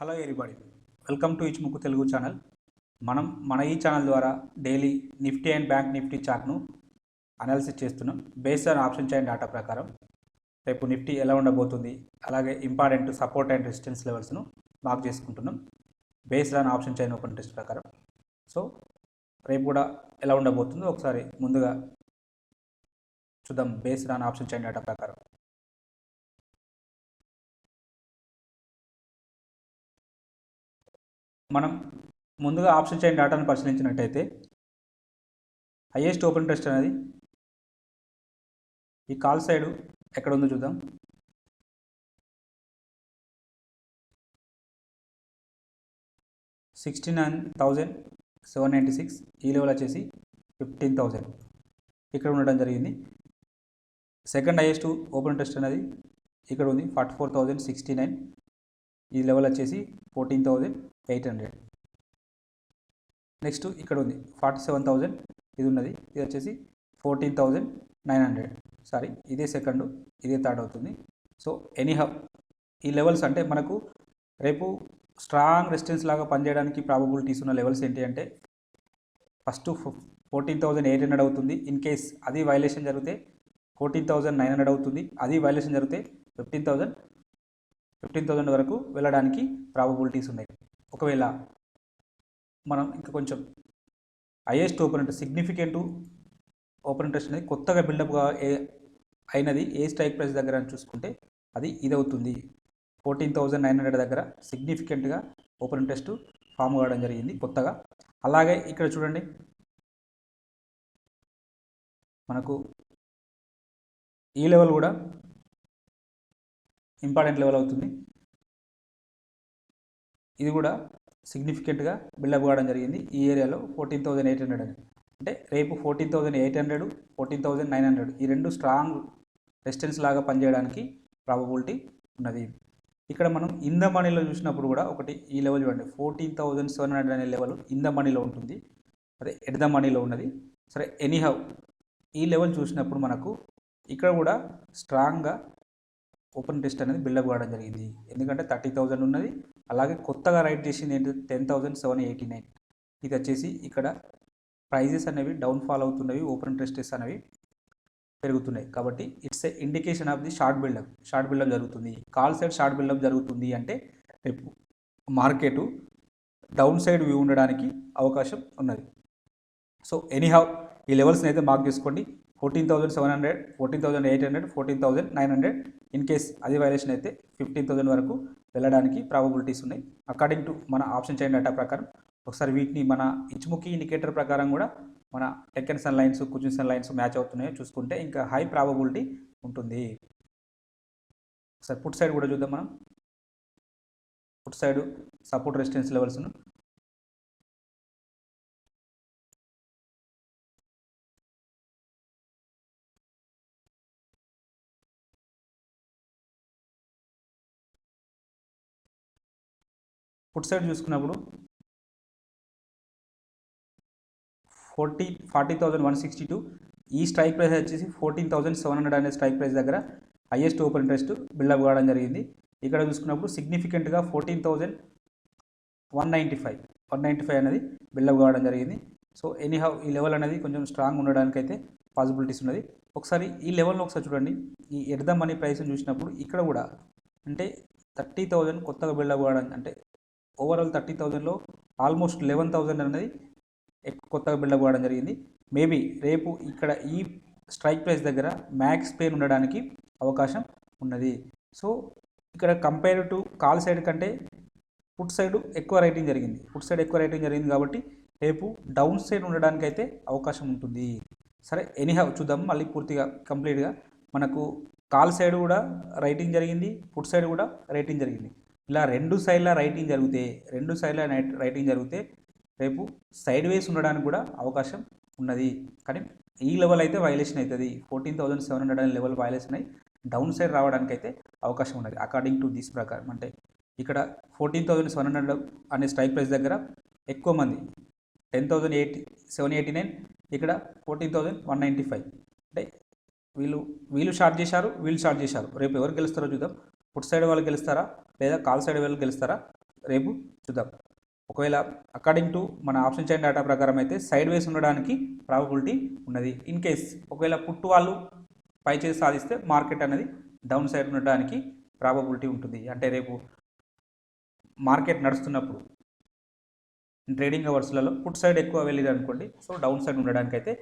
Hello everybody, welcome to Ichimoku Telugu channel. మన ఈ channel ద్వారా daily Nifty and bank Nifty చార్ట్ను అనాలిసిస్ చేస్తున్నాం. Based on option chain data ప్రకారం రేపు నిఫ్టీ ఎలా ఉండబోతుంది, అలాగే ఇంపార్టెంట్ సపోర్ట్ అండ్ రెసిస్టెన్స్ లెవెల్స్ను మార్క్ చేసుకుంటున్నాం based on option chain open test ప్రకారం. సో రేపు కూడా ఎలా ఉండబోతుందో ఒకసారి ముందుగా చూద్దాం based on option chain data ప్రకారం. మనం ముందుగా ఆప్షన్ చైన్ డేటాను పరిశీలించినట్టయితే హైయెస్ట్ ఓపెన్ ఇంట్రెస్ట్ అనేది ఈ కాల్ సైడ్ ఎక్కడ ఉందో చూద్దాం. $69,796, ఈ లెవెల్ వచ్చేసి 15,000 ఇక్కడ ఉండడం జరిగింది. సెకండ్ హైయెస్ట్ ఓపెన్ ఇంట్రెస్ట్ అనేది ఇక్కడ ఉంది 44,069, ఈ లెవెల్ వచ్చేసి 14,800. నెక్స్ట్ ఇక్కడ ఉంది 47,000, ఇది ఉన్నది, ఇది వచ్చేసి 14,900. సారీ, ఇదే సెకండ్, ఇదే థర్డ్ అవుతుంది. సో ఎనీహౌ ఈ లెవెల్స్ అంటే మనకు రేపు స్ట్రాంగ్ రెసిస్టెన్స్ లాగా పనిచేయడానికి ప్రాబబిలిటీస్ ఉన్న లెవెల్స్ ఏంటి అంటే ఫస్ట్ 14,800 అవుతుంది. ఇన్ కేస్ అది వైలేషన్ జరిగితే 14,900 అవుతుంది. అది వైలేషన్ జరిగితే 15,000 వరకు వెళ్ళడానికి ప్రాబబిలిటీస్ ఉన్నాయి. ఒకవేళ మనం ఇంకా కొంచెం highest open interest, significant open interest అనేది కొత్తగా బిల్డప్గా అయినది ఏ స్ట్రైక్ ప్రైస్ దగ్గర అని చూసుకుంటే అది ఇది అవుతుంది. 14,900 దగ్గర సిగ్నిఫికెంట్గా ఓపెన్ ఇంట్రెస్ట్ ఫామ్ కావడం జరిగింది కొత్తగా. అలాగే ఇక్కడ చూడండి, మనకు ఈ లెవెల్ కూడా ఇంపార్టెంట్ లెవెల్ అవుతుంది. ఇది కూడా సిగ్నిఫికెంట్గా బిల్డప్ కావడం జరిగింది ఈ ఏరియాలో 14,800 అని. అంటే రేపు 14,800, 14,900 ఈ రెండు స్ట్రాంగ్ రెసిస్టెన్స్ లాగా పనిచేయడానికి ప్రాబబిలిటీ ఉన్నది. ఇక్కడ మనం ఇన్ ద మనీలో చూసినప్పుడు కూడా ఒకటి ఈ లెవెల్ చూడండి, 14,700 అనే లెవెల్ ఇన్ ద మనీలో ఉంటుంది, అదే ఎట్ ద మనీలో ఉన్నది. సరే, ఎనీహౌ ఈ లెవెల్ చూసినప్పుడు మనకు ఇక్కడ కూడా స్ట్రాంగ్గా ఓపెన్ ఇంట్రెస్ట్ అనేది బిల్డప్ కావడం జరిగింది. ఎందుకంటే 30,000 ఉన్నది. అలాగే కొత్తగా రైట్ చేసింది ఏంటి 10,789. ఇది వచ్చేసి ఇక్కడ ప్రైజెస్ అనేవి డౌన్ఫాల్ అవుతున్నవి, ఓపెన్ ఇంట్రెస్టెస్ అనేవి పెరుగుతున్నాయి. కాబట్టి it's a indication of the short buildup జరుగుతుంది. కాల్ సైడ్ షార్ట్ బిల్డప్ జరుగుతుంది అంటే రేపు మార్కెట్ డౌన్ సైడ్ వ్యూ ఉండడానికి అవకాశం ఉన్నది. సో ఎనీహౌ ఈ లెవెల్స్ని అయితే మార్క్ చేసుకోండి. 14,700, 14,800, 14,900. ఇన్ కేస్ అది వైలేషన్ అయితే 15,000 వరకు వెళ్ళడానికి ప్రాబబిలిటీస్ ఉన్నాయి అకార్డింగ్ టు మన ఆప్షన్ చైన్ డేటా ప్రకారం. ఒకసారి వీటిని మన ఇచ్ముఖి ఇండికేటర్ ప్రకారం కూడా మన tenkan sen lines, kijun sen lines match అవుతున్నాయో చూసుకుంటే ఇంకా హై ప్రాబబిలిటీ ఉంటుంది. ఒకసారి పుట్ సైడ్ కూడా చూద్దాం. మనం పుట్ సైడ్ సపోర్ట్ రెసిస్టెన్స్ లెవెల్స్ను పుట్ సైడ్ చూసుకున్నప్పుడు 40,162, ఈ స్ట్రైక్ ప్రైస్ వచ్చేసి 14,700 అనే స్ట్రైక్ ప్రైస్ దగ్గర హైయెస్ట్ ఓపెన్ ఇంట్రెస్ట్ బిల్డప్ కావడం జరిగింది. ఇక్కడ చూసుకున్నప్పుడు సిగ్నిఫికెంట్గా 14,195 అనేది బిల్డప్ కావడం జరిగింది. సో ఎనీహౌ ఈ లెవెల్ అనేది కొంచెం స్ట్రాంగ్ ఉండడానికైతే పాసిబిలిటీస్ ఉన్నది. ఒకసారి ఈ లెవెల్లో ఒకసారి చూడండి, ఈ ఎట్ ద మనీ ప్రైస్ని చూసినప్పుడు ఇక్కడ కూడా అంటే 30,000 కొత్తగా బిల్డప్ కావడం, అంటే ఓవరాల్ 30,000లో ఆల్మోస్ట్ 11,000 అనేది కొత్తగా బిల్డప్ కావడం జరిగింది. మేబీ రేపు ఇక్కడ ఈ స్ట్రైక్ ప్రైస్ దగ్గర మ్యాక్స్ పెయిన్ ఉండడానికి అవకాశం ఉన్నది. సో ఇక్కడ కంపేర్ టు కాల్ సైడ్ కంటే పుట్ సైడ్ ఎక్కువ రైటింగ్ జరిగింది కాబట్టి రేపు డౌన్ సైడ్ ఉండడానికి అయితే అవకాశం ఉంటుంది. సరే, ఎనీహౌ చూద్దాం మళ్ళీ పూర్తిగా కంప్లీట్గా. మనకు కాల్ సైడ్ కూడా రైటింగ్ జరిగింది, పుట్ సైడ్ కూడా రైటింగ్ జరిగింది. ఇలా రెండు సైడ్ల రైటింగ్ జరిగితే రేపు సైడ్ వేస్ ఉండడానికి కూడా అవకాశం ఉన్నది. కానీ ఈ లెవెల్ అయితే వైలేషన్ అవుతుంది. 14,700 అనే లెవెల్ వైలేషన్ అయి డౌన్ సైడ్ రావడానికి అయితే అవకాశం ఉన్నది అకార్డింగ్ టు దిస్ ప్రకారం. అంటే ఇక్కడ 14,700 అనే స్ట్రైక్ ప్రైస్ దగ్గర ఎక్కువ మంది 10,789, ఇక్కడ 14,195. అంటే వీళ్ళు షార్ట్ చేశారు, వీళ్ళు షార్ట్ చేశారు. రేపు ఎవరు గెలుస్తారో చూద్దాం. పుట్ సైడ్ వాళ్ళు గెలుస్తారా లేదా కాల్ సైడ్ వాళ్ళు గెలుస్తారా రేపు చూద్దాం. ఒకవేళ అకార్డింగ్ టు మన ఆప్షన్ చైన్ డేటా ప్రకారం అయితే సైడ్ వేస్ ఉండడానికి ప్రాబబిలిటీ ఉన్నది. ఇన్ కేస్ ఒకవేళ పుట్టు వాళ్ళు పై చేసి సాధిస్తే మార్కెట్ అనేది డౌన్ సైడ్ ఉండడానికి ప్రాబబిలిటీ ఉంటుంది. అంటే రేపు మార్కెట్ నడుస్తున్నప్పుడు ట్రేడింగ్ అవర్స్లలో పుట్ సైడ్ ఎక్కువ వెళ్ళింది అనుకోండి, సో డౌన్ సైడ్ ఉండడానికి అయితే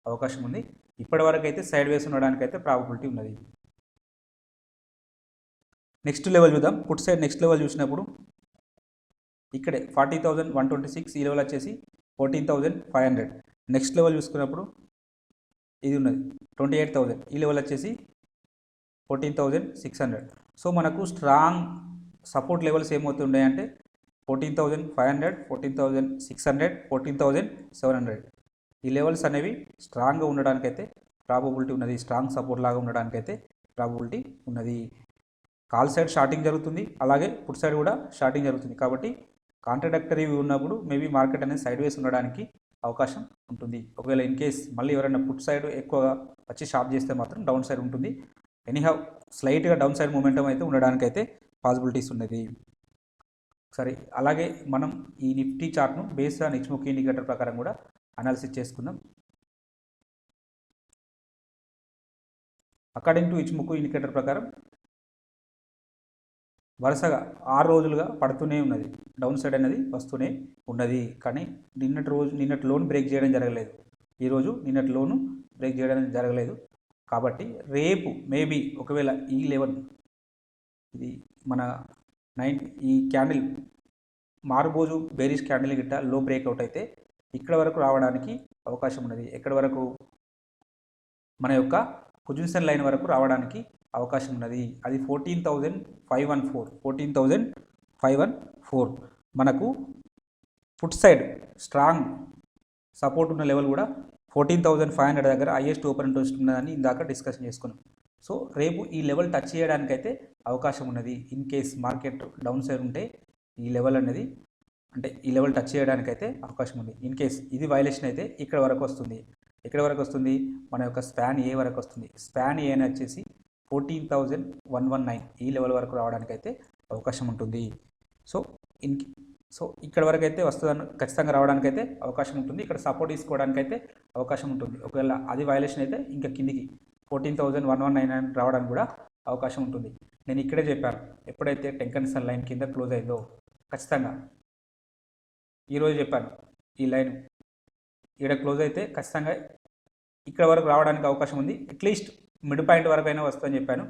అవకాశం ఉంది. ఇప్పటివరకు అయితే సైడ్ వేస్ ఉండడానికి అయితే ప్రాబబిలిటీ ఉన్నది. నెక్స్ట్ లెవెల్ చూద్దాం. పుట్ సైడ్ నెక్స్ట్ లెవెల్ చూసినప్పుడు ఇక్కడే 40,126, ఈ లెవెల్ వచ్చేసి 14,500. నెక్స్ట్ లెవెల్ చూసుకున్నప్పుడు ఇది ఉన్నది 28,000, ఈ లెవెల్ వచ్చేసి 14,600. సో మనకు స్ట్రాంగ్ సపోర్ట్ లెవెల్స్ ఏమవుతుండే అంటే 14,500, 14,600, 14,700. ఈ లెవెల్స్ అనేవి స్ట్రాంగ్గా ఉండడానికైతే ప్రాబబిలిటీ ఉన్నది. స్ట్రాంగ్ సపోర్ట్ లాగా ఉండడానికైతే ప్రాబబిలిటీ ఉన్నది. కాల్ సైడ్ షార్టింగ్ జరుగుతుంది, అలాగే పుట్ సైడ్ కూడా షార్టింగ్ జరుగుతుంది. కాబట్టి కాంట్రడక్టరీ ఉన్నప్పుడు మేబీ మార్కెట్ అనేది సైడ్ వేస్ ఉండడానికి అవకాశం ఉంటుంది. ఒకవేళ ఇన్ కేస్ మళ్ళీ ఎవరైనా పుట్ సైడ్ ఎక్కువగా వచ్చి షార్ట్ చేస్తే మాత్రం డౌన్ సైడ్ ఉంటుంది. ఎనీహౌ స్లైట్గా డౌన్ సైడ్ మూమెంటం అయితే ఉండడానికైతే పాసిబిలిటీస్ ఉన్నది. సరే, అలాగే మనం ఈ నిఫ్టీ చార్ట్ను బేస్డ్ ఆన్ ఇచ్ముఖి ఇండికేటర్ ప్రకారం కూడా అనాలిసిస్ చేసుకుందాం. అకార్డింగ్ టు ఇచ్ముఖి ఇండికేటర్ ప్రకారం వరుసగా 6 రోజులుగా పడుతూనే ఉన్నది, డౌన్ సైడ్ అనేది వస్తూనే ఉన్నది. కానీ నిన్నటి లోన్ బ్రేక్ చేయడం జరగలేదు. ఈరోజు నిన్నటి లోను బ్రేక్ చేయడం జరగలేదు. కాబట్టి రేపు మేబీ ఒకవేళ ఈ లెవెల్ ఇది మన ఈ క్యాండిల్ మారుబోజు బేరిష్ క్యాండిల్ గిట్ట లో బ్రేక్అవుట్ అయితే ఇక్కడ వరకు రావడానికి అవకాశం ఉన్నది. ఎక్కడ వరకు? మన యొక్క పొజిషన్ లైన్ వరకు రావడానికి అవకాశం ఉన్నది. అది 14,514, 14,514. మనకు ఫుట్ సైడ్ స్ట్రాంగ్ సపోర్ట్ ఉన్న లెవెల్ కూడా 14,500 దగ్గర హైయెస్ట్ ఓపెన్ ఇంట్రెస్ట్ ఉన్నదని ఇందాక డిస్కషన్ చేసుకున్నాం. సో రేపు ఈ లెవెల్ టచ్ చేయడానికైతే అవకాశం ఉన్నది. In case market down side ఉంటే ఈ లెవెల్ అనేది అంటే ఈ లెవెల్ టచ్ చేయడానికైతే అవకాశం ఉంది. ఇన్ కేస్ ఇది వైలేషన్ అయితే ఇక్కడ వరకు వస్తుంది. ఎక్కడ వరకు వస్తుంది? మన యొక్క స్పాన్ ఏ వరకు వస్తుంది. స్పాన్ ఏ అని వచ్చేసి 14,119, ఈ లెవెల్ వరకు రావడానికైతే అవకాశం ఉంటుంది. సో ఇక్కడ వరకు అయితే వస్తుందని ఖచ్చితంగా రావడానికైతే అవకాశం ఉంటుంది. ఇక్కడ సపోర్ట్ తీసుకోవడానికైతే అవకాశం ఉంటుంది. ఒకవేళ అది వైలేషన్ అయితే ఇంకా కిందికి 14,119 రావడానికి కూడా అవకాశం ఉంటుంది. నేను ఇక్కడే చెప్పాను, ఎప్పుడైతే టెంకన్సన్ లైన్ కింద క్లోజ్ అయిందో ఖచ్చితంగా ఈరోజు చెప్పాను, ఈ లైన్ ఇక్కడ క్లోజ్ అయితే ఖచ్చితంగా ఇక్కడ వరకు రావడానికి అవకాశం ఉంది. అట్లీస్ట్ మిడ్ పాయింట్ వరకు అయినా వస్తుందని చెప్పాను.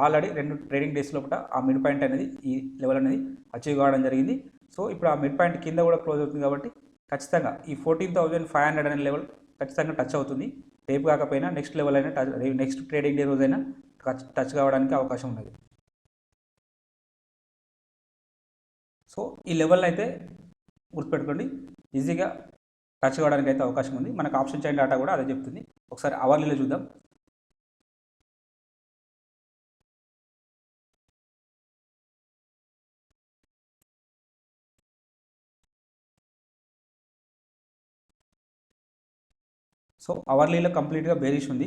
ఆల్రెడీ 2 ట్రేడింగ్ డేస్ లోపల ఆ మిడ్ పాయింట్ అనేది ఈ లెవెల్ అనేది అచీవ్ కావడం జరిగింది. సో ఇప్పుడు ఆ మిడ్ పాయింట్ కింద కూడా క్లోజ్ అవుతుంది. కాబట్టి ఖచ్చితంగా ఈ 14,500 అనే లెవెల్ ఖచ్చితంగా టచ్ అవుతుంది. రేపు కాకపోయినా నెక్స్ట్ లెవెల్ అయినా నెక్స్ట్ ట్రేడింగ్ డే రోజైనా టచ్ కావడానికి అవకాశం ఉన్నది. సో ఈ లెవెల్ అయితే గుర్తుపెట్టుకోండి, ఈజీగా టచ్ కావడానికి అయితే అవకాశం ఉంది. మనకు ఆప్షన్ చైన్ డేటా కూడా అదే చెప్తుంది. ఒకసారి అవర్లీలో చూద్దాం. సో అవర్లీలో కంప్లీట్గా బేరిష్ ఉంది.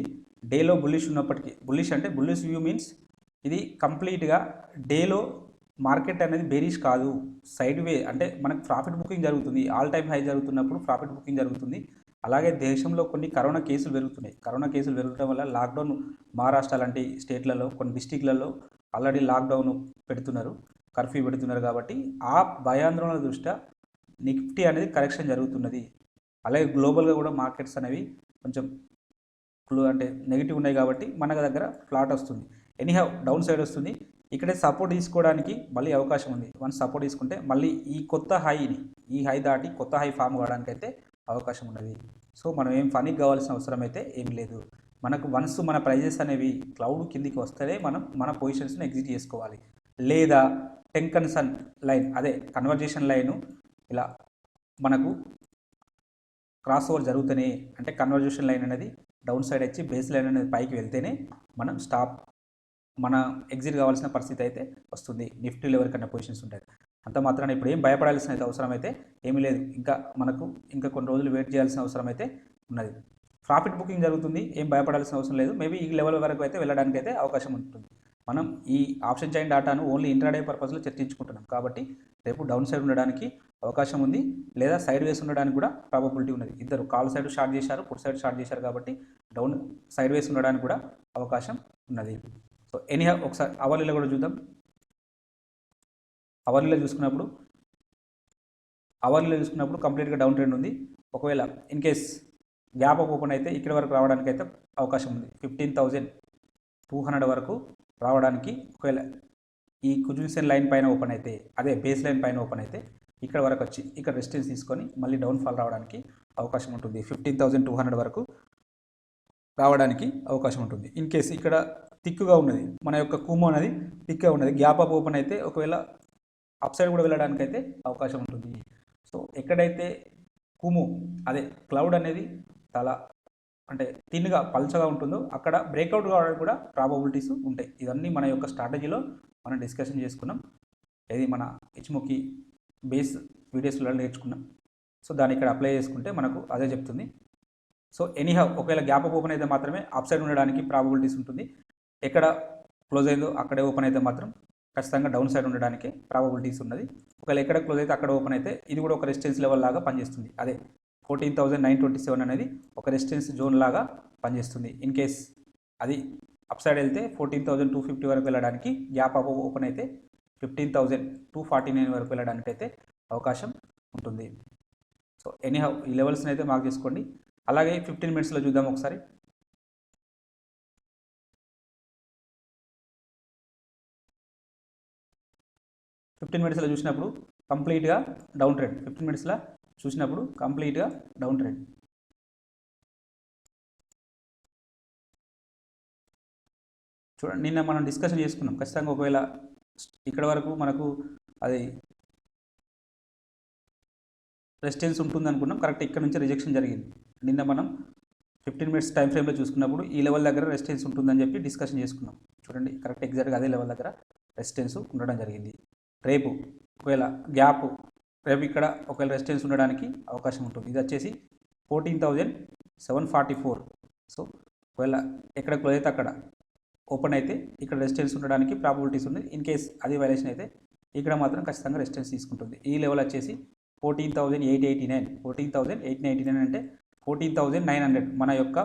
డేలో బుల్లిష్ ఉన్నప్పటికీ, బుల్లిష్ అంటే బుల్లిష్ వ్యూ మీన్స్ ఇది కంప్లీట్గా డేలో మార్కెట్ అనేది బేరిష్ కాదు, సైడ్ వే అంటే మనకు ప్రాఫిట్ బుకింగ్ జరుగుతుంది. ఆల్ టైమ్ హై జరుగుతున్నప్పుడు ప్రాఫిట్ బుకింగ్ జరుగుతుంది. అలాగే దేశంలో కొన్ని కరోనా కేసులు పెరుగుతున్నాయి. కరోనా కేసులు పెరగడం వల్ల లాక్డౌన్ మహారాష్ట్ర లాంటి స్టేట్లలో కొన్ని డిస్టిక్లలో ఆల్రెడీ లాక్డౌన్ పెడుతున్నారు, కర్ఫ్యూ పెడుతున్నారు. కాబట్టి ఆ భయాందోళన దృష్ట్యా నిఫ్టీ అనేది కరెక్షన్ జరుగుతున్నది. అలాగే గ్లోబల్గా కూడా మార్కెట్స్ అనేవి కొంచెం అంటే నెగిటివ్ ఉన్నాయి. కాబట్టి మన దగ్గర ఫ్లాట్ వస్తుంది. ఎనీహౌ డౌన్ సైడ్ వస్తుంది. ఇక్కడే సపోర్ట్ తీసుకోవడానికి మళ్ళీ అవకాశం ఉంది. వన్స్ సపోర్ట్ తీసుకుంటే మళ్ళీ ఈ కొత్త హైని, ఈ హై దాటి కొత్త హై ఫామ్ కావడానికి అయితే అవకాశం ఉన్నది. సో మనం ఏం ఫనీకి కావాల్సిన అవసరం అయితే ఏం లేదు. మనకు వన్స్ మన ప్రైజెస్ అనేవి క్లౌడ్ కిందికి వస్తేనే మనం మన పొజిషన్స్ని ఎగ్జిట్ చేసుకోవాలి. లేదా టెంకన్సన్ లైన్, అదే కన్వర్జేషన్ లైను ఇలా మనకు క్రాస్ ఓవర్ జరుగుతూనే, అంటే కన్వర్జేషన్ లైన్ అనేది డౌన్ సైడ్ వచ్చి బేస్ లైన్ అనేది పైకి వెళ్తేనే మనం మన ఎగ్జిట్ కావాల్సిన పరిస్థితి అయితే వస్తుంది. నిఫ్టీలో ఎవరికన్నా పొజిషన్స్ ఉంటాయి. అంత మాత్రాన ఇప్పుడు ఏం భయపడాల్సిన అయితే అవసరం అయితే ఏమీ లేదు. ఇంకా కొన్ని రోజులు వెయిట్ చేయాల్సిన అవసరం అయితే ఉన్నది. ప్రాఫిట్ బుకింగ్ జరుగుతుంది, ఏం భయపడాల్సిన అవసరం లేదు. మేబీ ఈ లెవెల్ వరకు అయితే వెళ్ళడానికి అయితే అవకాశం ఉంటుంది. మనం ఈ ఆప్షన్ చైన్ డాటాను ఓన్లీ ఇంట్రాడే పర్పస్లో చర్చించుకుంటున్నాం కాబట్టి రేపు డౌన్ సైడ్ ఉండడానికి అవకాశం ఉంది, లేదా సైడ్ వేస్ ఉండడానికి కూడా ప్రాబబిలిటీ ఉన్నది. ఇద్దరు కాల్ సైడ్ షార్ట్ చేశారు, పుట్ సైడ్ షార్ట్ చేశారు కాబట్టి డౌన్ సైడ్ వేస్ ఉండడానికి కూడా అవకాశం ఉన్నది. సో ఎనీహౌ ఒకసారి అవర్లీలో కూడా చూద్దాం. అవర్లీలో చూసుకున్నప్పుడు కంప్లీట్గా డౌన్ ట్రెండ్ ఉంది. ఒకవేళ in case gap up open అయితే ఇక్కడ వరకు రావడానికి అయితే అవకాశం ఉంది. 15,200 వరకు రావడానికి ఒకవేళ ఈ కుజున్సెన్ లైన్ పైన ఓపెన్ అయితే, అదే బేస్ లైన్ పైన ఓపెన్ అయితే ఇక్కడ వరకు వచ్చి ఇక్కడ రెసిస్టెన్స్ తీసుకొని మళ్ళీ డౌన్ ఫాల్ రావడానికి అవకాశం ఉంటుంది. 15,200 వరకు రావడానికి అవకాశం ఉంటుంది. ఇన్ కేస్ ఇక్కడ థిక్గా ఉన్నది, మన యొక్క కుమో అనేది థిక్గా ఉన్నది, గ్యాప్ అప్ ఓపెన్ అయితే ఒకవేళ అప్ సైడ్ కూడా వెళ్ళడానికి అయితే అవకాశం ఉంటుంది. సో ఎక్కడైతే కుము అదే క్లౌడ్ అనేది చాలా అంటే థిన్గా పల్చగా ఉంటుందో అక్కడ బ్రేక్అవుట్ కావడానికి కూడా ప్రాబబిలిటీస్ ఉంటాయి. ఇవన్నీ మన యొక్క స్ట్రాటజీలో మనం డిస్కషన్ చేసుకున్నాం. ఇది మన హెచ్ముఖి బేస్ వీడియోస్లో నేర్చుకున్నాం. సో దాన్ని ఇక్కడ అప్లై చేసుకుంటే మనకు అదే చెప్తుంది. సో ఎనీహౌ ఒకవేళ గ్యాప్ అప్ ఓపెన్ అయితే మాత్రమే అప్ సైడ్ ఉండడానికి ప్రాబబిలిటీస్ ఉంటుంది. ఎక్కడ క్లోజ్ అయిందో అక్కడే ఓపెన్ అయితే మాత్రం ఖచ్చితంగా డౌన్ సైడ్ ఉండడానికి ప్రాబబిలిటీస్ ఉన్నది. ఒకవేళ ఎక్కడ క్లోజ్ అయితే అక్కడ ఓపెన్ అయితే ఇది కూడా ఒక రెసిస్టెన్స్ లెవెల్ లాగా పనిచేస్తుంది. అదే 14,927 అనేది ఒక రెసిస్టెన్స్ జోన్ లాగా పనిచేస్తుంది. ఇన్ కేస్ అది అప్ సైడ్ వెళ్తే 14,250 వరకు వెళ్ళడానికి, గ్యాప్ అప్ ఓపెన్ అయితే 15,249 వరకు వెళ్ళడానికి అయితే అవకాశం ఉంటుంది. సో ఎనీహౌ ఈ లెవెల్స్ని అయితే మార్క్ చేసుకోండి. అలాగే 15 మినిట్స్లో చూద్దాం ఒకసారి. ఫిఫ్టీన్ మినిట్స్లో చూసినప్పుడు కంప్లీట్గా డౌన్ ట్రెండ్. 15 మినిట్స్లో చూసినప్పుడు కంప్లీట్గా డౌన్ ట్రెండ్. చూడండి, నిన్న మనం డిస్కషన్ చేసుకున్నాం ఖచ్చితంగా ఒకవేళ ఇక్కడ వరకు మనకు అది రెసిస్టెన్స్ ఉంటుంది అనుకున్నాం. కరెక్ట్ ఇక్కడ నుంచి రిజెక్షన్ జరిగింది. నిన్న మనం 15 మినిట్స్ టైం ఫ్రేమ్లో చూసుకున్నప్పుడు ఈ లెవెల్ దగ్గర రెసిస్టెన్స్ ఉంటుందని చెప్పి డిస్కషన్ చేసుకున్నాం. చూడండి, కరెక్ట్ ఎగ్జాక్ట్గా అదే లెవెల్ దగ్గర రెసిస్టెన్స్ ఉండడం జరిగింది. రేపు ఒకవేళ గ్యాప్ రేపు ఇక్కడ ఒకవేళ రెసిస్టెన్స్ ఉండడానికి అవకాశం ఉంటుంది. ఇది వచ్చేసి 14,744. సో ఒకవేళ ఎక్కడ క్లోజ్ అయితే అక్కడ ఓపెన్ అయితే ఇక్కడ రెసిస్టెన్స్ ఉండడానికి ప్రాబబిలిటీస్ ఉంది. ఇన్ కేస్ అది వైలేషన్ అయితే ఇక్కడ మాత్రం ఖచ్చితంగా రెసిస్టెన్స్ తీసుకుంటుంది. ఈ లెవెల్ వచ్చేసి 14,889. 14,889 అంటే 14,900. మన యొక్క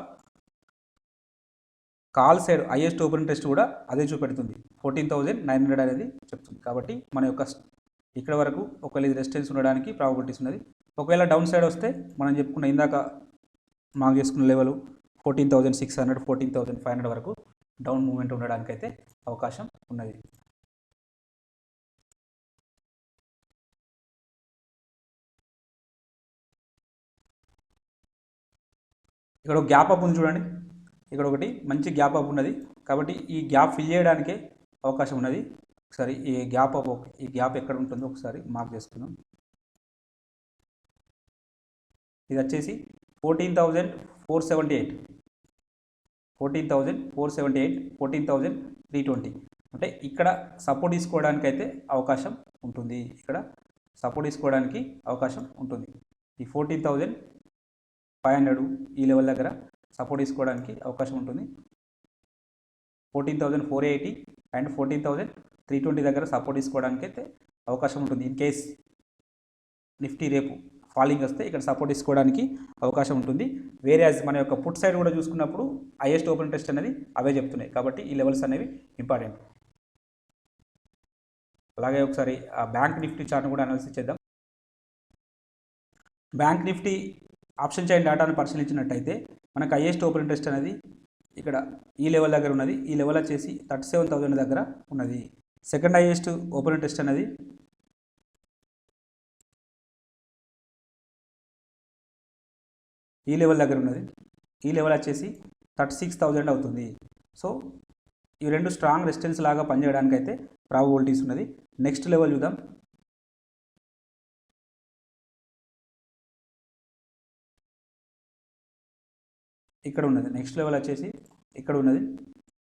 call side highest open test కూడా అదే చూపెడుతుంది. 14,900 అనేది చెప్తుంది. కాబట్టి మన యొక్క ఇక్కడ వరకు ఒకవేళ ఇది రెసిస్టెన్స్ ఉండడానికి ప్రాబబిలిటీస్ ఉన్నది. ఒకవేళ డౌన్ సైడ్ వస్తే మనం చెప్పుకున్న ఇందాక మార్క్ చేసుకున్న లెవెల్ 14,600, 14,500 వరకు డౌన్ మూవ్మెంట్ ఉండడానికి అయితే అవకాశం ఉన్నది. ఇక్కడ ఒక గ్యాప్ అప్ ఉంది చూడండి, ఇక్కడ ఒకటి మంచి గ్యాప్ అప్ ఉన్నది. కాబట్టి ఈ గ్యాప్ ఫిల్ చేయడానికే అవకాశం ఉన్నది. ఒకసారి ఈ గ్యాప్ ఎక్కడ ఉంటుందో ఒకసారి మార్క్ చేసుకుందాం. ఇది వచ్చేసి 14,478, 14,478, 14,320. అంటే ఇక్కడ సపోర్ట్ తీసుకోవడానికి అయితే అవకాశం ఉంటుంది. ఇక్కడ సపోర్ట్ తీసుకోవడానికి అవకాశం ఉంటుంది. ఈ 14,500 ఈ లెవెల్ దగ్గర సపోర్ట్ తీసుకోవడానికి అవకాశం ఉంటుంది. 14,480 అండ్ 14,320 దగ్గర సపోర్ట్ తీసుకోవడానికి అయితే అవకాశం ఉంటుంది. ఇన్ కేస్ నిఫ్టీ రేపు ఫాలింగ్ వస్తే ఇక్కడ సపోర్ట్ తీసుకోవడానికి అవకాశం ఉంటుంది. వేరే మన యొక్క పుట్ సైడ్ కూడా చూసుకున్నప్పుడు హైయెస్ట్ ఓపెన్ టెస్ట్ అనేది అవే చెప్తున్నాయి. కాబట్టి ఈ లెవెల్స్ అనేవి ఇంపార్టెంట్. అలాగే ఒకసారి ఆ బ్యాంక్ నిఫ్టీ చార్ట్ను కూడా అనాలిసిస్ చేద్దాం. బ్యాంక్ నిఫ్టీ ఆప్షన్ చైన్ డేటాను పరిశీలించినట్టయితే మనకు హైయెస్ట్ ఓపెన్ ఇంట్రెస్ట్ అనేది ఇక్కడ ఈ లెవెల్ దగ్గర ఉన్నది. ఈ లెవెల్ వచ్చేసి 37,000 దగ్గర ఉన్నది. సెకండ్ హైయెస్ట్ ఓపెన్ ఇంట్రెస్ట్ అనేది ఈ లెవెల్ దగ్గర ఉన్నది. ఈ లెవెల్ వచ్చేసి 36,000 అవుతుంది. సో ఈ రెండు స్ట్రాంగ్ రెసిస్టెన్స్ లాగా పనిచేయడానికి అయితే ప్రాబబిలిటీస్ ఉన్నది. నెక్స్ట్ లెవెల్ చూద్దాం. ఇక్కడ ఉన్నది నెక్స్ట్ లెవెల్ వచ్చేసి ఇక్కడ ఉన్నది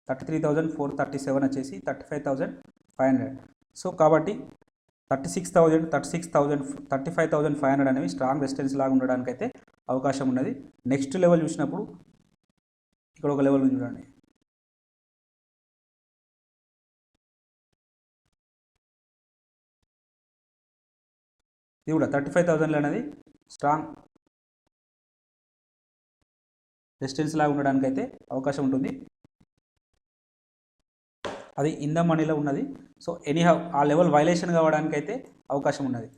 33,437 వచ్చేసి 35,500. సో కాబట్టి 36,000, 35,500 అనేవి స్ట్రాంగ్ రెసిస్టెన్స్ లాగా ఉండడానికి అయితే అవకాశం ఉన్నది. నెక్స్ట్ లెవెల్ చూసినప్పుడు ఇక్కడ ఒక లెవెల్ చూడండి, ఇది కూడా 35,000 అనేది స్ట్రాంగ్ రెసిస్టెన్స్ లాగా ఉండడానికి అయితే అవకాశం ఉంటుంది. అది ఇన్ ద మనీలో ఉన్నది. సో ఎనీహౌ ఆ లెవెల్ వైలేషన్ కావడానికి అయితే అవకాశం ఉన్నది.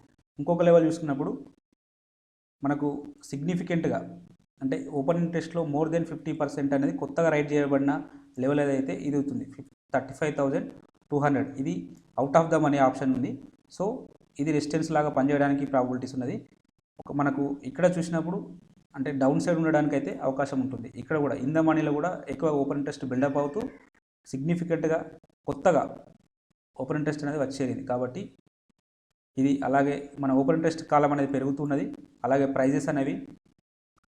ఇంకొక లెవెల్ చూసుకున్నప్పుడు మనకు సిగ్నిఫికెంట్గా అంటే ఓపెన్ ఇంట్రెస్ట్లో మోర్ దెన్ 50% అనేది కొత్తగా రైట్ చేయబడిన లెవెల్ ఏదైతే ఇది అవుతుంది 35,200. ఇది out of the money option ఉంది. సో ఇది రెసిస్టెన్స్ లాగా పనిచేయడానికి ప్రాబిలిటీస్ ఉన్నది. మనకు ఇక్కడ చూసినప్పుడు అంటే డౌన్ సైడ్ ఉండడానికి అయితే అవకాశం ఉంటుంది. ఇక్కడ కూడా ఇన్ ద మనీలో కూడా ఎక్కువ ఓపెన్ ఇంట్రెస్ట్ బిల్డప్ అవుతూ సిగ్నిఫికెంట్గా కొత్తగా ఓపెన్ ఇంట్రెస్ట్ అనేది వచ్చేది. కాబట్టి ఇది అలాగే మన ఓపెన్ ఇంట్రెస్ట్ కాలం అనేది పెరుగుతున్నది, అలాగే ప్రైజెస్ అనేవి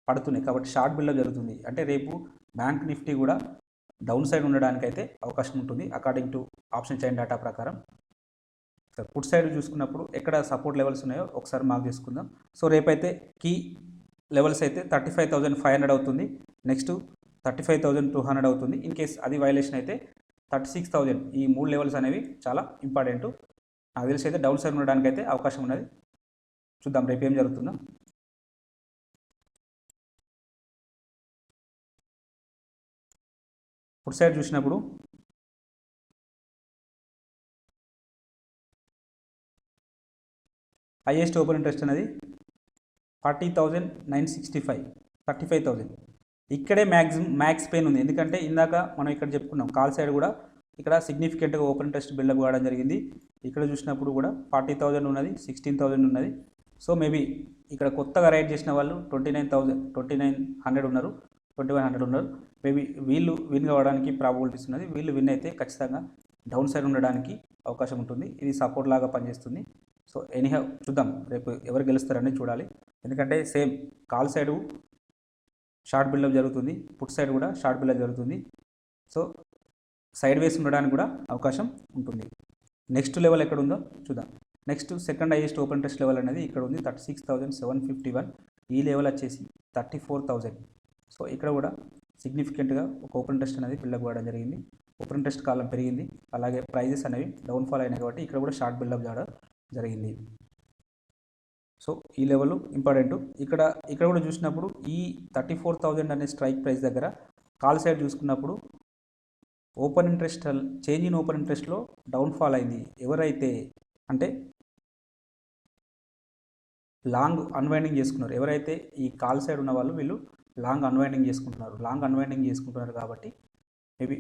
పడుతున్నాయి. కాబట్టి షార్ట్ బిల్డప్ జరుగుతుంది. అంటే రేపు బ్యాంక్ నిఫ్టీ కూడా డౌన్ సైడ్ ఉండడానికి అయితే అవకాశం ఉంటుంది according to option chain data ప్రకారం. పుట్ సైడ్ చూసుకున్నప్పుడు ఎక్కడ సపోర్ట్ లెవెల్స్ ఉన్నాయో ఒకసారి మార్క్ చేసుకుందాం. సో రేపైతే కీ లెవెల్స్ అయితే 35,500 అవుతుంది, నెక్స్ట్ 35,200 అవుతుంది. ఇన్ కేస్ అది వైలేషన్ అయితే 36,000. ఈ 3 లెవెల్స్ అనేవి చాలా ఇంపార్టెంట్. నాకు తెలిసి అయితే డౌన్ సైడ్ ఉండడానికి అయితే అవకాశం ఉన్నది. చూద్దాం రేపు ఏం జరుగుతుందో. పుట్ సైడ్ చూసినప్పుడు హైయెస్ట్ ఓపెన్ ఇంట్రెస్ట్ అనేది 40,965, 35,000. ఇక్కడే మ్యాక్స్ పెయిన్ ఉంది. ఎందుకంటే ఇందాక మనం ఇక్కడ చెప్పుకున్నాం కాల్ సైడ్ కూడా ఇక్కడ సిగ్నిఫికెంట్గా ఓపెన్ ఇంట్రెస్ట్ బిల్డప్ కావడం జరిగింది. ఇక్కడ చూసినప్పుడు కూడా 40,000 ఉన్నది, 16,000 ఉన్నది. సో మేబీ ఇక్కడ కొత్తగా రైడ్ చేసిన వాళ్ళు 29,100 ఉన్నారు, 2100 ఉన్నారు. మేబీ వీళ్ళు విన్ కావడానికి ప్రాబిలిటీస్ ఉన్నది. వీళ్ళు విన్ అయితే ఖచ్చితంగా డౌన్ సైడ్ ఉండడానికి అవకాశం ఉంటుంది. ఇది సపోర్ట్ లాగా పనిచేస్తుంది. సో ఎనీహౌ చూద్దాం రేపు ఎవరు గెలుస్తారని చూడాలి. ఎందుకంటే same call side short buildup జరుగుతుంది, పుట్ సైడ్ కూడా షార్ట్ బిల్డప్ జరుగుతుంది. సో సైడ్ వేస్ ఉండడానికి కూడా అవకాశం ఉంటుంది. నెక్స్ట్ లెవెల్ ఎక్కడ ఉందో చూద్దాం. Next second highest open interest level అనేది ఇక్కడ ఉంది 36,751. ఈ లెవెల్ వచ్చేసి 34,000. సో ఇక్కడ కూడా సిగ్నిఫికెంట్గా ఒక ఓపెన్ ఇంట్రెస్ట్ అనేది బిల్డప్ కావడం జరిగింది. ఓపెన్ ఇంట్రెస్ట్ కాలం పెరిగింది, అలాగే ప్రైజెస్ అనేవి డౌన్ఫాల్ అయినాయి. కాబట్టి ఇక్కడ కూడా షార్ట్ బిల్డప్ చేయడం జరిగింది. సో ఈ లెవెల్ ఇంపార్టెంట్. ఇక్కడ కూడా చూసినప్పుడు ఈ 34,000 అనే స్ట్రైక్ ప్రైస్ దగ్గర కాల్ సైడ్ చూసుకున్నప్పుడు open interest change in open ఇంట్రెస్ట్లో డౌన్ఫాల్ అయింది. ఎవరైతే అంటే లాంగ్ అన్వైండింగ్ చేసుకున్నారు, ఎవరైతే ఈ కాల్ సైడ్ ఉన్న వాళ్ళు వీళ్ళు లాంగ్ అన్వైండింగ్ చేసుకుంటున్నారు. కాబట్టి మేబీ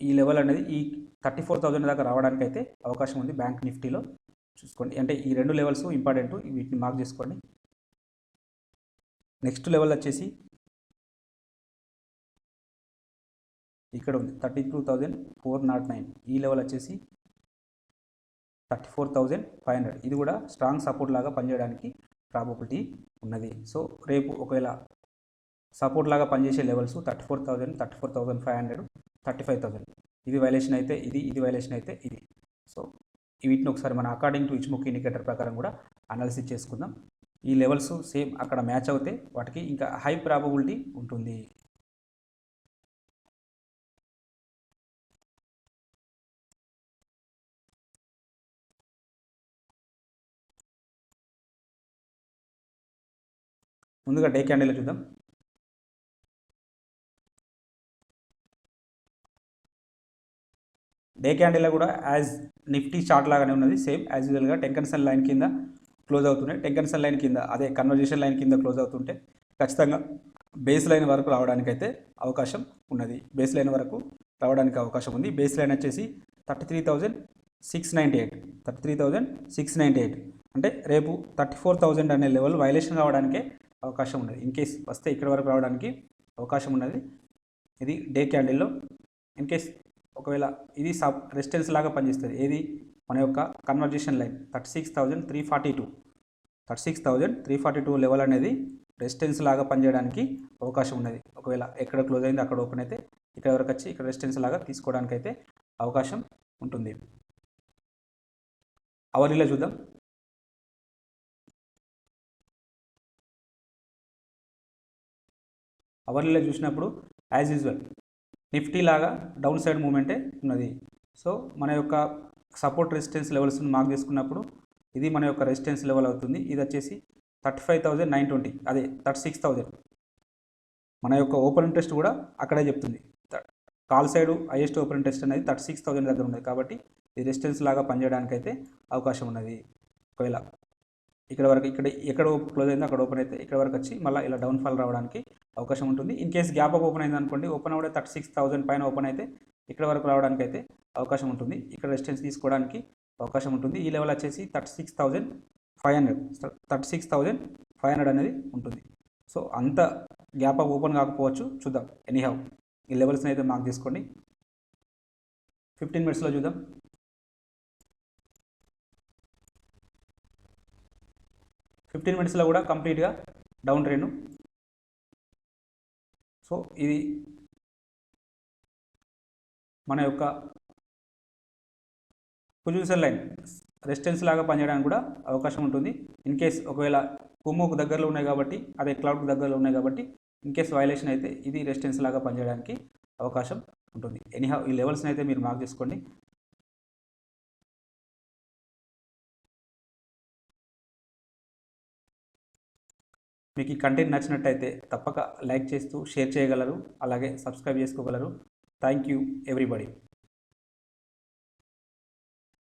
ఈ లెవెల్ అనేది ఈ 34,000 దాకా రావడానికి అయితే అవకాశం ఉంది బ్యాంక్ నిఫ్టీలో. చూసుకోండి, అంటే ఈ 2 లెవెల్స్ ఇంపార్టెంట్, వీటిని మార్క్ చేసుకోండి. నెక్స్ట్ లెవెల్ వచ్చేసి ఇక్కడ ఉంది 32,409. ఈ లెవెల్ వచ్చేసి 34,500. ఇది కూడా స్ట్రాంగ్ సపోర్ట్ లాగా పనిచేయడానికి ప్రాబబిలిటీ ఉన్నది. సో రేపు ఒకవేళ సపోర్ట్ లాగా పనిచేసే లెవెల్స్ 34,000, 34,500, 35,000. ఇది వైలేషన్ అయితే ఇది వైలేషన్ అయితే ఇది. సో వీటిని ఒకసారి మన అకార్డింగ్ టు ఇచ్ముక్ ఇండికేటర్ ప్రకారం కూడా అనాలిసిస్ చేసుకుందాం. ఈ లెవెల్స్ సేమ్ అక్కడ మ్యాచ్ అవుతే వాటికి ఇంకా హై ప్రాబబిలిటీ ఉంటుంది. ముందుగా డే క్యాండిల్ చూద్దాం. డే క్యాండిల్లో కూడా యాజ్ నిఫ్టీ చార్ట్ లాగానే ఉన్నది. సేమ్ యాజ్ యూజువల్గా టెంకన్సన్ లైన్ కింద క్లోజ్ అవుతున్నాయి. టెంకన్సన్ లైన్ కింద అదే కన్వర్జేషన్ లైన్ కింద క్లోజ్ అవుతుంటే ఖచ్చితంగా బేస్ లైన్ వరకు రావడానికి అయితే అవకాశం ఉన్నది. బేస్ లైన్ వరకు రావడానికి అవకాశం ఉంది. బేస్ లైన్ వచ్చేసి 33,698, 33,698. అంటే రేపు 34,000 అనే లెవెల్ వైలేషన్ కావడానికే అవకాశం ఉన్నది. ఇన్ కేస్ వస్తే ఇక్కడ వరకు రావడానికి అవకాశం ఉన్నది. ఇది డే క్యాండిల్లో. ఇన్ కేస్ ఒకవేళ ఇది రెసిస్టెన్స్ లాగా పనిచేస్తుంది. ఏది మన యొక్క కన్వర్జేషన్ లైన్ 36,342, 36,342 లెవెల్ అనేది రెసిస్టెన్స్ లాగా పనిచేయడానికి అవకాశం ఉన్నది. ఒకవేళ ఎక్కడ క్లోజ్ అయింది అక్కడ ఓపెన్ అయితే ఇక్కడ వరకు వచ్చి ఇక్కడ రెసిస్టెన్స్ లాగా తీసుకోవడానికి అయితే అవకాశం ఉంటుంది. అవర్లీలో చూద్దాం. అవర్లీలో చూసినప్పుడు యాజ్ యూజువల్ నిఫ్టీ లాగా డౌన్ సైడ్ మూమెంటే ఉన్నది. సో మన యొక్క సపోర్ట్ రెసిస్టెన్స్ లెవెల్స్ని మార్క్ చేసుకున్నప్పుడు ఇది మన యొక్క రెసిస్టెన్స్ లెవెల్ అవుతుంది. ఇది వచ్చేసి 35,920, అదే 36,000. మన యొక్క ఓపెన్ ఇంట్రెస్ట్ కూడా అక్కడే చెప్తుంది. Call side highest open interest అనేది 36,000 దగ్గర ఉన్నది. కాబట్టి ఇది రెసిస్టెన్స్ లాగా పనిచేయడానికి అయితే అవకాశం ఉన్నది. ఒకవేళ ఇక్కడ వరకు ఎక్కడ క్లోజ్ అయిందో అక్కడ ఓపెన్ అయితే ఇక్కడ వరకు వచ్చి మళ్ళీ ఇలా డౌన్ ఫాల్ రావడానికి అవకాశం ఉంటుంది. In case gap up open అయింది అనుకోండి, ఓపెన్ కూడా 36,000 పైన ఓపెన్ అయితే ఇక్కడ వరకు రావడానికి అయితే అవకాశం ఉంటుంది. ఇక్కడ రెసిస్టెన్స్ తీసుకోవడానికి అవకాశం ఉంటుంది. ఈ లెవెల్ వచ్చేసి 36,500 అనేది ఉంటుంది. సో అంత గ్యాప్ అప్ ఓపెన్ కాకపోవచ్చు, చూద్దాం. ఎనీహౌ ఈ లెవెల్స్ని అయితే మార్క్ చేసుకోండి. 15 మినిట్స్లో చూద్దాం. 15 మినిట్స్లో కూడా కంప్లీట్గా డౌన్ ట్రెండ్. సో ఇది మన యొక్క పొజిషన్ లైన్ రెసిస్టెన్స్ లాగా పనిచేయడానికి కూడా అవకాశం ఉంటుంది. ఇన్ కేస్ ఒకవేళ కుమ్మోకు దగ్గరలో ఉన్నాయి కాబట్టి, అదే క్లౌడ్కి దగ్గరలో ఉన్నాయి కాబట్టి, ఇన్ కేస్ వైలేషన్ అయితే ఇది రెసిస్టెన్స్ లాగా పనిచేయడానికి అవకాశం ఉంటుంది. ఎనీహౌ ఈ లెవెల్స్ని అయితే మీరు మార్క్ చేసుకోండి. మీకు ఈ కంటెంట్ నచ్చినట్టయితే తప్పక లైక్ చేస్తూ షేర్ చేయగలరు, అలాగే సబ్స్క్రైబ్ చేసుకోగలరు. Thank you everybody.